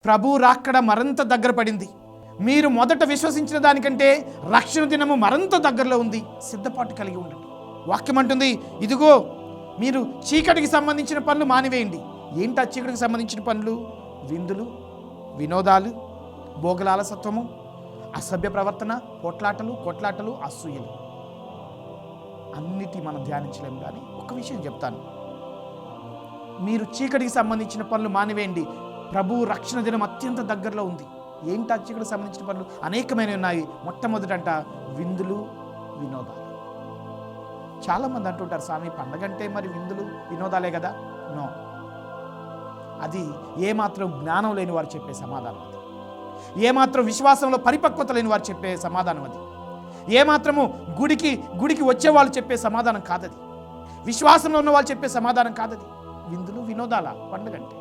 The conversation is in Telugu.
ప్రభు రాకడ మరింత దగ్గర పడింది. మీరు మొదట విశ్వసించిన దానికంటే రక్షణ దినము మరింత దగ్గరలో ఉంది. సిద్ధపాటు కలిగి ఉండండి. వాక్యం అంటుంది, ఇదిగో మీరు చీకటికి సంబంధించిన పనులు మానివేయండి. ఏంటా చీకటికి సంబంధించిన పనులు? విందులు, వినోదాలు, భోగలాలసత్వము, అసభ్య ప్రవర్తన, కొట్లాటలు, అసూయలు. అన్నిటి మనం ధ్యానించలేము. కానీ ఒక విషయం చెప్తాను, మీరు చీకటికి సంబంధించిన పనులు మానివేయండి. ప్రభు రక్షణ దినం అత్యంత దగ్గరలో ఉంది. ఏంటా చీకటికి సంబంధించిన పనులు? అనేకమైనవి ఉన్నాయి. మొట్టమొదటంట విందులు, వినోదాలు. చాలామంది అంటుంటారు, స్వామి పండగ అంటే మరి విందులు వినోదాలే కదా. నో, అది ఏమాత్రం జ్ఞానం లేని వారు చెప్పే సమాధానం అది. ఏమాత్రం విశ్వాసంలో పరిపక్వత లేని వారు చెప్పే సమాధానం అది. ఏమాత్రము గుడికి వచ్చే వాళ్ళు చెప్పే సమాధానం కాదది. విశ్వాసంలో ఉన్న వాళ్ళు చెప్పే సమాధానం కాదది. విందులు, వినోదాల పండుగ అంటే